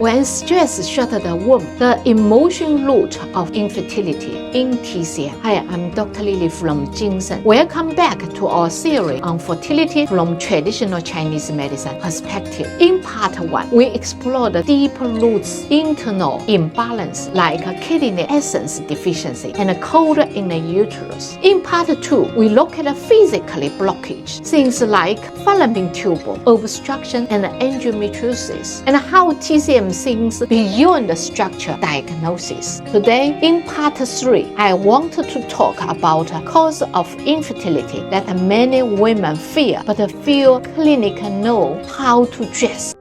When stress shutters the womb, the emotion root of infertility in TCM. Hi, I'm Dr. Lily from GinSen. Welcome back to our series on fertility from traditional Chinese medicine perspective. In part 1, we explore the deep roots internal imbalance like kidney essence deficiency and cold in the uterus. In part 2, we look at physically blockage, things like fallopian tube, obstruction, and endometriosis, and how TCM thinks beyond the structure diagnosis. Today, in part 3, I want to talk about a cause of infertility that many women fear but few clinics know how to address.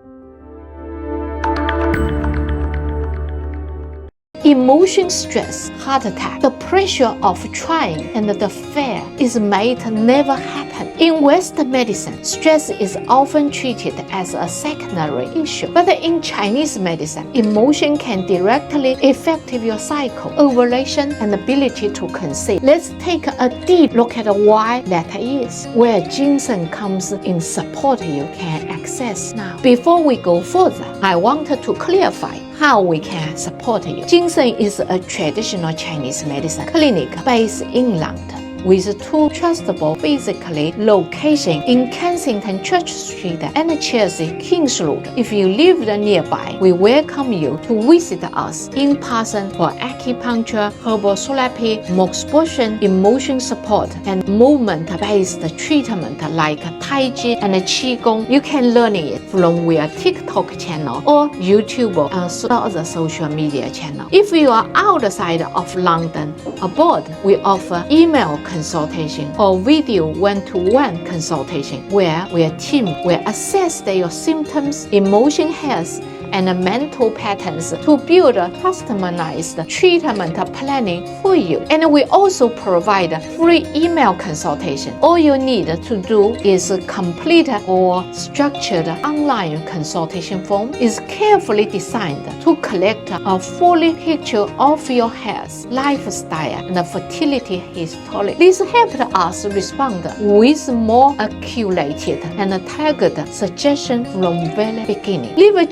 Emotion stress, heart attack, the pressure of trying and the fear is made never happen. In Western medicine, stress is often treated as a secondary issue. But in Chinese medicine, emotion can directly affect your cycle, ovulation, and ability to conceive. Let's take a deep look at why that is, where GinSen comes in support you can access now. Before we go further, I wanted to clarify how we can support you. GinSen is a traditional Chinese medicine clinic based in London, with 2 trustable physically locations in Kensington Church Street and Chelsea Kings Road. If you live nearby, we welcome you to visit us in person for acupuncture, herbal therapy, moxibustion, emotion support, and movement-based treatment like Tai Chi and Qigong. You can learn it from our TikTok channel or YouTube and other social media channels. If you are outside of London, abroad, we offer email consultation or video one-to-one consultation where our team will assess your symptoms, emotion health, and mental patterns to build a customized treatment planning for you. And we also provide free email consultation. All you need to do is complete or structured online consultation form. Is carefully designed to collect a full picture of your health, lifestyle, and fertility history. This helped us respond with more accurate and targeted suggestions from very beginning. Liver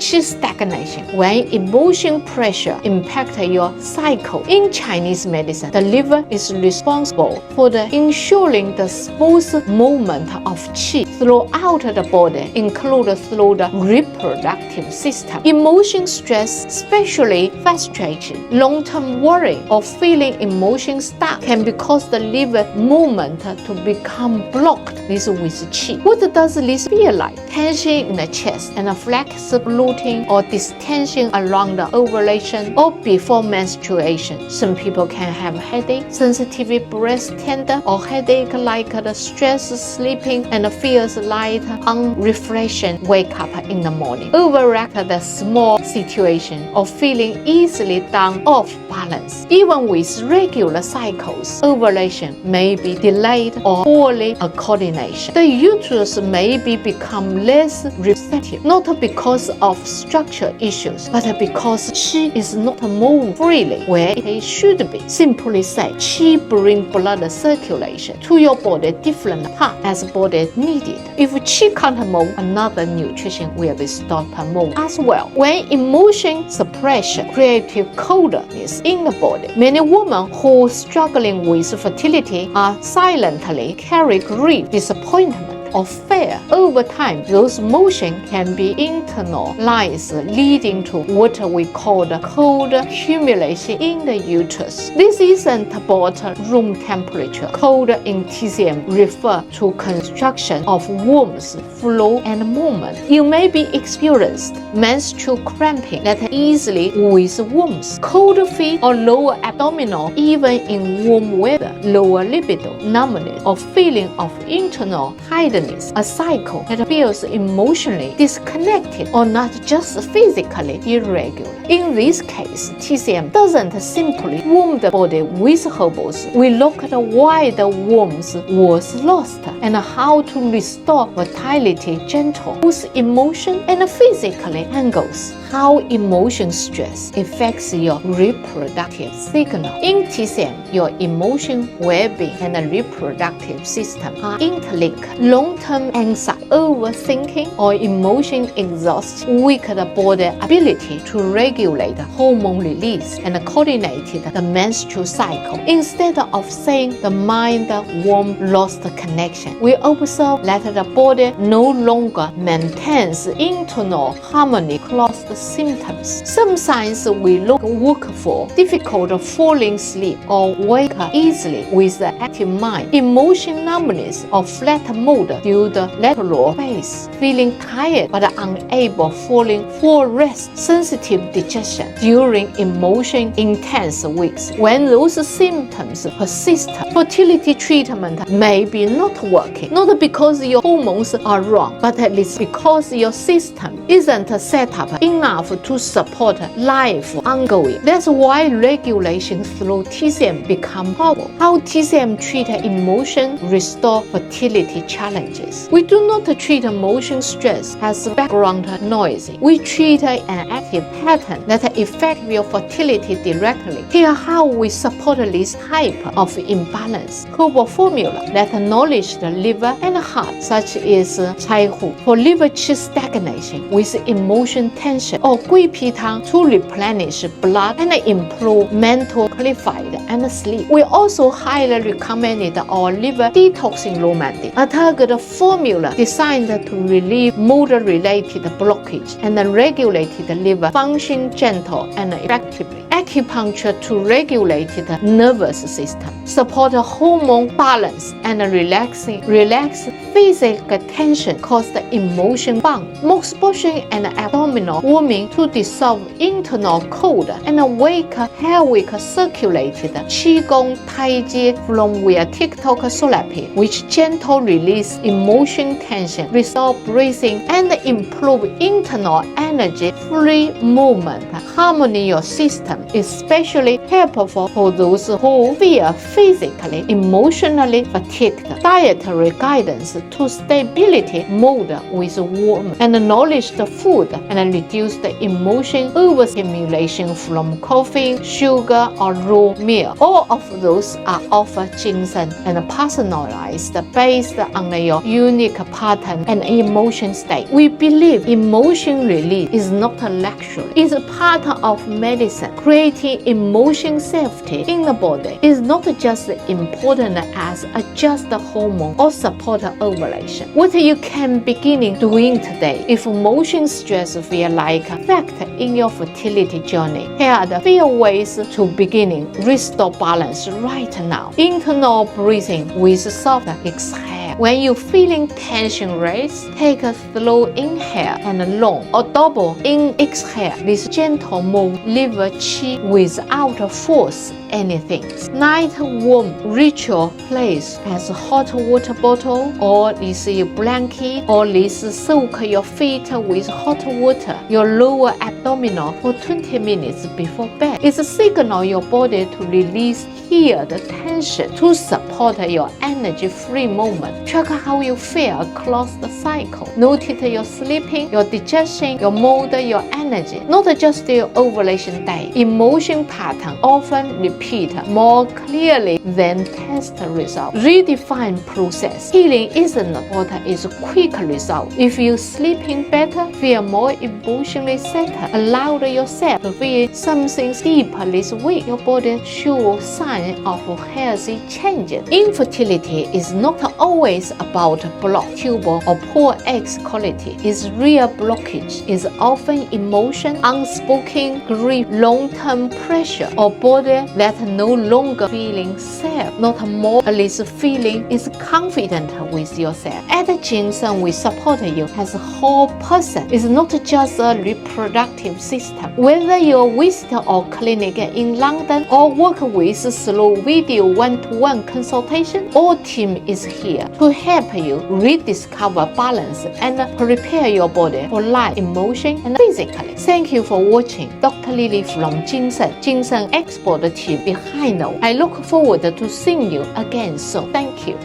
stagnation. When emotion pressure impacts your cycle. In Chinese medicine, the liver is responsible for ensuring the smooth movement of qi throughout the body, including through the reproductive system. Emotion stress, especially frustration, long-term worry, or feeling emotion stuck can cause the liver movement to become blocked with qi. What does this feel like? Tension in the chest and flexible bloating or distension around the ovulation or before menstruation. Some people can have headache, sensitive breast tender, or headache like the stress sleeping and feels light, unrefreshing, wake up in the morning. Overact the small situation of feeling easily down off balance. Even with regular cycles, ovulation may be delayed or poorly coordination. The uterus may become less receptive, not because of structure issues, but because qi is not moving freely where it should be. Simply say, qi brings blood circulation to your body different parts as body needed. If qi can't move, another nutrition will be stopped moving as well. When emotion suppression creates coldness in the body, many women who are struggling with fertility are silently carry grief, disappointment, or fear. Over time, those emotions can be internalized, leading to what we call the cold accumulation in the uterus. This isn't about room temperature. Cold in TCM refer to construction of womb's flow and movement. You may be experienced menstrual cramping that easily with wombs, cold feet or lower abdominal, even in warm weather, lower libido, numbness, or feeling of internal tightness, a cycle that feels emotionally disconnected or not just physically irregular. In this case, TCM doesn't simply warm the body with herbals. We look at why the warmth was lost and how to restore vitality gentle, both emotion and physically angles. How emotion stress affects your reproductive signal. In TCM, your emotion, well-being, and reproductive system are interlinked. Long-term anxiety overthinking or emotion exhaust weaken the body ability to regulate hormone release and coordinate the menstrual cycle. Instead of saying the mind-womb lost connection, we observe that the body no longer maintains internal harmony across the symptoms. Some signs we look for: difficult falling asleep or wake up easily with an active mind, emotion numbness or flat mood due to lateral phase, feeling tired but unable falling full rest, sensitive digestion during emotion intense weeks. When those symptoms persist, fertility treatment may be not working, not because your hormones are wrong, but at least because your system isn't set up enough to support life ongoing. That's why regulation through TCM become powerful. How TCM treat emotion restore fertility challenges. We do not treat emotion stress as background noise. We treat an active pattern that affects your fertility directly. Here how we support this type of imbalance. Herbal formula that nourish the liver and heart, such as Tai Chi for liver qi stagnation with emotion tension, or Gui Pi Tang to replenish blood and improve mental clarity and sleep. We also highly recommended our Liver Detoxing Remedy, a targeted formula designed to relieve mood-related blockage and regulate the liver function gentle and effectively. Acupuncture to regulate the nervous system, support hormone balance and relax physical tension caused emotion bond. Moxibustion and abdominal warming to dissolve internal cold and awake pelvic circulated Qigong Tai Chi from via TikTok therapy, which gentle release emotion tension, restore breathing and improve internal energy free movement, harmony your system, especially helpful for those who feel physically, emotionally fatigued. Dietary guidance to stability mode with warm and nourished food and reduce the emotion overstimulation from coffee, sugar or raw meal. All of those are offered GinSen and personalized based on your unique pattern and emotion state. We believe emotion release is not a luxury, it's a part of medicine. Creating emotion safety in the body is not just important as adjust the hormone or support ovulation. What you can begin doing today if emotion stress feel like a factor in your fertility journey. Here are the 4 ways to beginning restore balance right now. Internal breathing with soft exhale. When you're feeling tension raise, take a slow inhale and long or double in exhale. This gentle move liver qi without force anything. Night warm ritual place as a hot water bottle or this blanket or this soak your feet with hot water, your lower abdominal for 20 minutes before bed. It's a signal your body to release here the tension to support your energy-free movement. Check how you feel across the cycle. Notice your sleeping, your digestion, your mood, your energy, not just your ovulation day. Emotion pattern often repeat more clearly than test result. Redefine process. Healing isn't what is quick result. If you're sleeping better, feel more emotionally settled, allow yourself to feel something deeper this week, your body shows signs of healthy changes. Infertility is not always about blocked tubal or poor eggs quality. Its real blockage is often emotion, unspoken grief, long-term pressure, or body that no longer feeling safe, not more or less feeling is confident with yourself. At GinSen, we support you as a whole person. It's not just a reproductive system. Whether you're visitor or clinic in London or work with through video one-to-one consultation, our team is here to help you rediscover balance and prepare your body for life, emotion, and physically. Thank you for watching. Dr. Lily from GinSen expert team behind us. I look forward to seeing you again soon. Thank you.